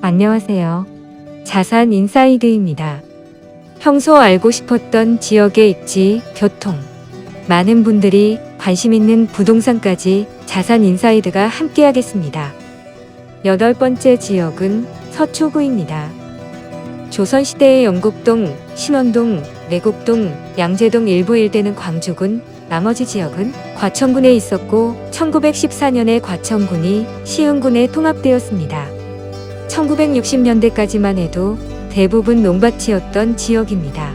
안녕하세요. 자산 인사이드입니다. 평소 알고 싶었던 지역의 입지, 교통, 많은 분들이 관심 있는 부동산까지 자산 인사이드가 함께하겠습니다. 8번째 지역은 서초구입니다. 조선시대의 영국동, 신원동, 내곡동, 양재동 일부 일대는 광주군, 나머지 지역은 과천군에 있었고 1914년에 과천군이 시흥군에 통합되었습니다. 1960년대까지만 해도 대부분 농밭이었던 지역입니다.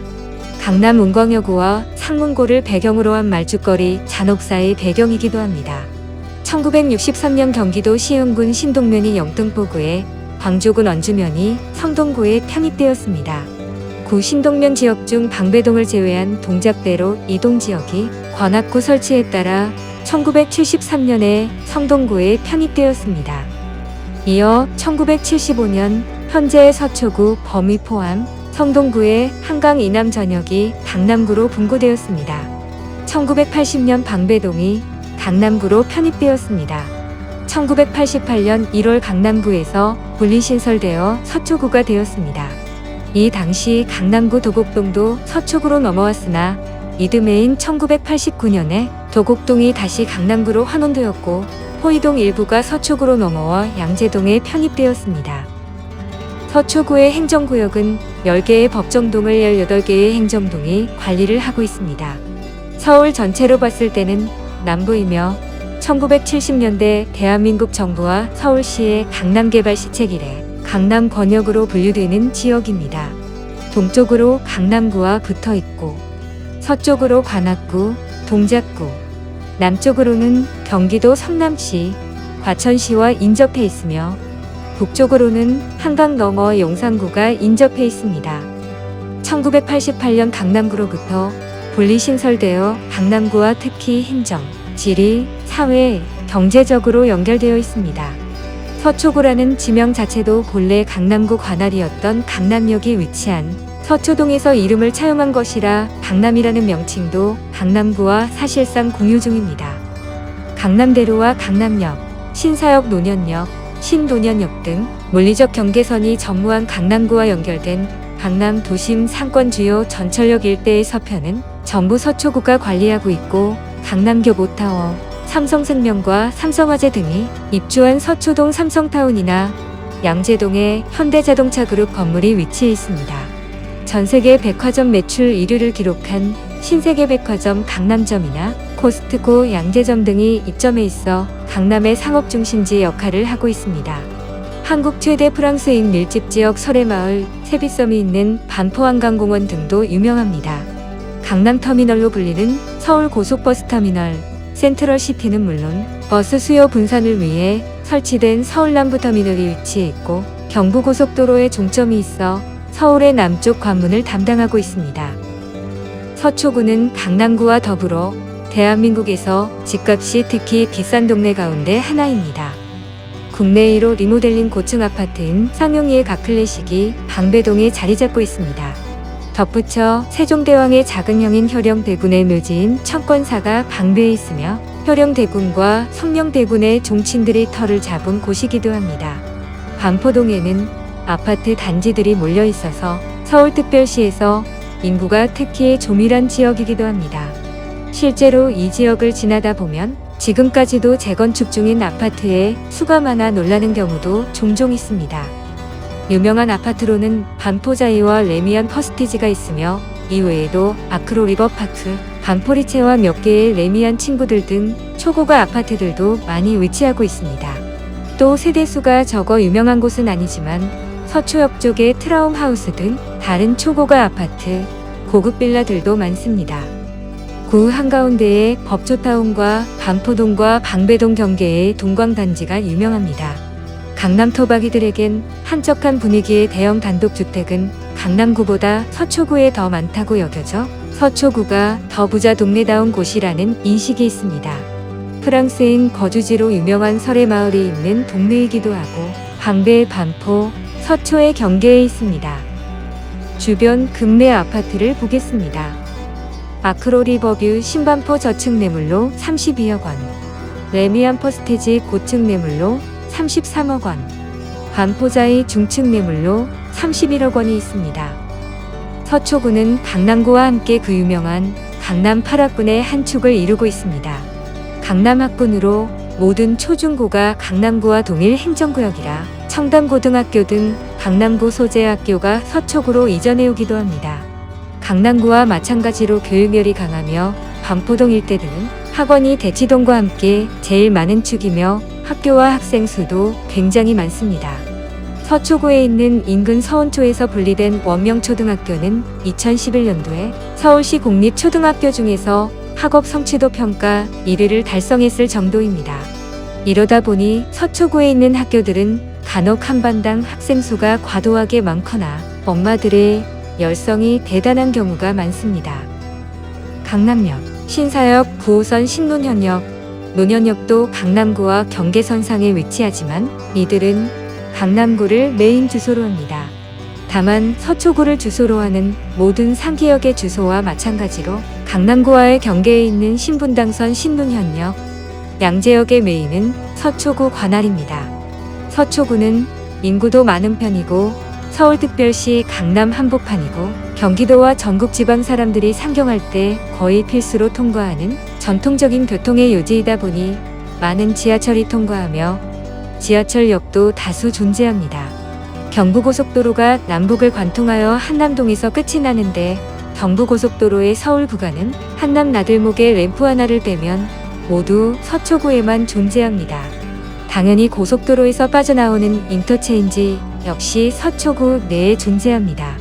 강남 은광여고와 상문고를 배경으로 한 말죽거리 잔혹사의 배경이기도 합니다. 1963년 경기도 시흥군 신동면이 영등포구에, 광주군 언주면이 성동구에 편입되었습니다. 구 신동면 지역 중 방배동을 제외한 동작대로 이동 지역이 관악구 설치에 따라 1973년에 성동구에 편입되었습니다. 이어 1975년 현재의 서초구 범위 포함 성동구의 한강 이남 전역이 강남구로 분구되었습니다. 1980년 방배동이 강남구로 편입되었습니다. 1988년 1월 강남구에서 분리신설되어 서초구가 되었습니다. 이 당시 강남구 도곡동도 서초구로 넘어왔으나 이듬해인 1989년에 도곡동이 다시 강남구로 환원되었고 호이동 일부가 서초구로 넘어와 양재동에 편입되었습니다. 서초구의 행정구역은 10개의 법정동을 18개의 행정동이 관리를 하고 있습니다. 서울 전체로 봤을 때는 남부이며 1970년대 대한민국 정부와 서울시의 강남개발시책 이래 강남 권역으로 분류되는 지역입니다. 동쪽으로 강남구와 붙어 있고 서쪽으로 관악구, 동작구, 남쪽으로는 경기도 성남시, 과천시와 인접해 있으며 북쪽으로는 한강 너머 용산구가 인접해 있습니다. 1988년 강남구로부터 분리신설되어 강남구와 특히 행정, 지리, 사회, 경제적으로 연결되어 있습니다. 서초구라는 지명 자체도 본래 강남구 관할이었던 강남역이 위치한 서초동에서 이름을 차용한 것이라 강남이라는 명칭도 강남구와 사실상 공유 중입니다. 강남대로와 강남역, 신사역 노년역, 신도년역 등 물리적 경계선이 전무한 강남구와 연결된 강남 도심 상권 주요 전철역 일대의 서편은 전부 서초구가 관리하고 있고 강남교보타워, 삼성생명과 삼성화재 등이 입주한 서초동 삼성타운이나 양재동에 현대자동차그룹 건물이 위치해 있습니다. 전세계 백화점 매출 1위를 기록한 신세계백화점 강남점이나 코스트코 양재점 등이 입점해 있어 강남의 상업중심지 역할을 하고 있습니다. 한국 최대 프랑스인 밀집지역 설해마을, 세빛섬이 있는 반포한강공원 등도 유명합니다. 강남터미널로 불리는 서울고속버스터미널, 센트럴시티는 물론 버스 수요 분산을 위해 설치된 서울남부터미널이 위치해 있고 경부고속도로에 종점이 있어 서울의 남쪽 관문을 담당하고 있습니다. 서초구는 강남구와 더불어 대한민국에서 집값이 특히 비싼 동네 가운데 하나입니다. 국내 1호 리모델링 고층 아파트인 상용리의 가클래식이 방배동에 자리 잡고 있습니다. 덧붙여 세종대왕의 작은형인 혈령대군의 묘지인 청권사가 방배에 있으며 혈령대군과 성령대군의 종친들이 터를 잡은 곳이기도 합니다. 반포동에는 아파트 단지들이 몰려 있어서 서울특별시에서 인구가 특히 조밀한 지역이기도 합니다. 실제로 이 지역을 지나다 보면 지금까지도 재건축 중인 아파트에 수가 많아 놀라는 경우도 종종 있습니다. 유명한 아파트로는 반포자이와 레미안 퍼스티지가 있으며 이외에도 아크로 리버파크, 반포리체와 몇 개의 레미안 친구들 등 초고가 아파트들도 많이 위치하고 있습니다. 또 세대수가 적어 유명한 곳은 아니지만 서초역 쪽의 트라움하우스 등 다른 초고가 아파트, 고급 빌라들도 많습니다. 구 한가운데에 법조타운과 반포동과 방배동 경계의 동광단지가 유명합니다. 강남 토박이들에겐 한적한 분위기의 대형 단독주택은 강남구보다 서초구에 더 많다고 여겨져 서초구가 더 부자 동네다운 곳이라는 인식이 있습니다. 프랑스인 거주지로 유명한 설해마을이 있는 동네이기도 하고 방배, 반포, 서초의 경계에 있습니다. 주변 급내 아파트를 보겠습니다. 아크로 리버뷰 신반포 저층 매물로 32억 원, 레미안 퍼스티지 고층 매물로 33억 원, 반포자의 중층 매물로 31억 원이 있습니다. 서초구는 강남구와 함께 그 유명한 강남 8학군의 한 축을 이루고 있습니다. 강남 학군으로 모든 초중고가 강남구와 동일 행정구역이라 청담고등학교 등 강남구 소재 학교가 서초구로 이전해 오기도 합니다. 강남구와 마찬가지로 교육열이 강하며 반포동 일대 등은 학원이 대치동과 함께 제일 많은 축이며 학교와 학생 수도 굉장히 많습니다. 서초구에 있는 인근 서원초에서 분리된 원명초등학교는 2011년도에 서울시 공립초등학교 중에서 학업 성취도 평가 1위를 달성했을 정도입니다. 이러다 보니 서초구에 있는 학교들은 간혹 한 반당 학생 수가 과도하게 많거나 엄마들의 열성이 대단한 경우가 많습니다. 강남역, 신사역 9호선 신논현역, 논현역도 강남구와 경계선상에 위치하지만 이들은 강남구를 메인 주소로 합니다. 다만 서초구를 주소로 하는 모든 상기역의 주소와 마찬가지로 강남구와의 경계에 있는 신분당선 신논현역, 양재역의 메인은 서초구 관할입니다. 서초구는 인구도 많은 편이고 서울특별시 강남 한복판이고 경기도와 전국지방 사람들이 상경할 때 거의 필수로 통과하는 전통적인 교통의 요지이다 보니 많은 지하철이 통과하며 지하철역도 다수 존재합니다. 경부고속도로가 남북을 관통하여 한남동에서 끝이 나는데 경부고속도로의 서울 구간은 한남 나들목에 램프 하나를 빼면 모두 서초구에만 존재합니다. 당연히 고속도로에서 빠져나오는 인터체인지 역시 서초구 내에 존재합니다.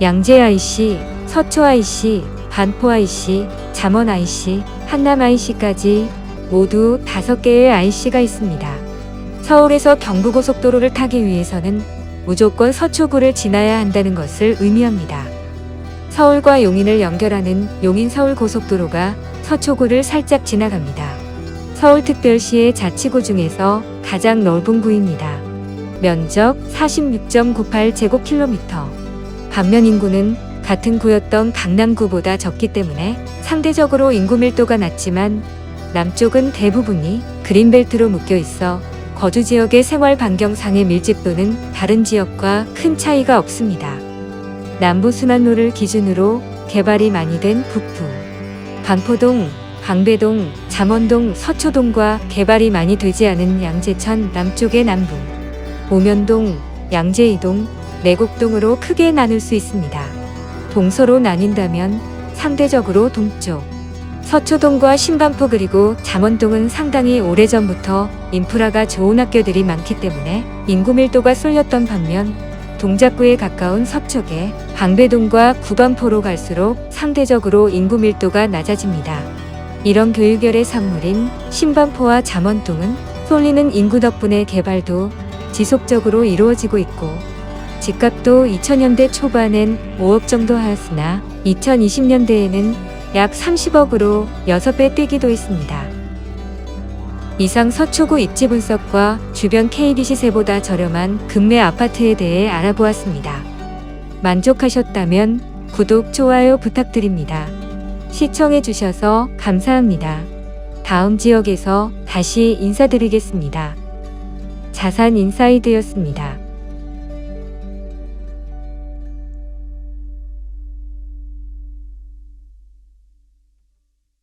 양재 IC, 서초 IC, 반포 IC, 잠원 IC, 한남 IC까지 모두 5개의 IC가 있습니다. 서울에서 경부고속도로를 타기 위해서는 무조건 서초구를 지나야 한다는 것을 의미합니다. 서울과 용인을 연결하는 용인-서울-고속도로가 서초구를 살짝 지나갑니다. 서울특별시의 자치구 중에서 가장 넓은 구입니다. 면적 46.98제곱킬로미터. 반면 인구는 같은 구였던 강남구보다 적기 때문에 상대적으로 인구 밀도가 낮지만 남쪽은 대부분이 그린벨트로 묶여 있어 거주지역의 생활 반경상의 밀집도는 다른 지역과 큰 차이가 없습니다. 남부순환로를 기준으로 개발이 많이 된 북부, 반포동, 방배동, 잠원동, 서초동과 개발이 많이 되지 않은 양재천 남쪽의 남부, 오면동, 양재이동, 내곡동으로 크게 나눌 수 있습니다. 동서로 나뉜다면 상대적으로 동쪽, 서초동과 신반포 그리고 잠원동은 상당히 오래전부터 인프라가 좋은 학교들이 많기 때문에 인구 밀도가 쏠렸던 반면 동작구에 가까운 서쪽에 방배동과 구반포로 갈수록 상대적으로 인구 밀도가 낮아집니다. 이런 교육열의 산물인 신반포와 잠원동은 쏠리는 인구 덕분에 개발도 지속적으로 이루어지고 있고 집값도 2000년대 초반엔 5억 정도 하였으나 2020년대에는 약 30억으로 6배 뛰기도 했습니다. 이상 서초구 입지 분석과 주변 KB 시세보다 저렴한 급매 아파트에 대해 알아보았습니다. 만족하셨다면 구독, 좋아요 부탁드립니다. 시청해주셔서 감사합니다. 다음 지역에서 다시 인사드리겠습니다. 자산인사이드였습니다.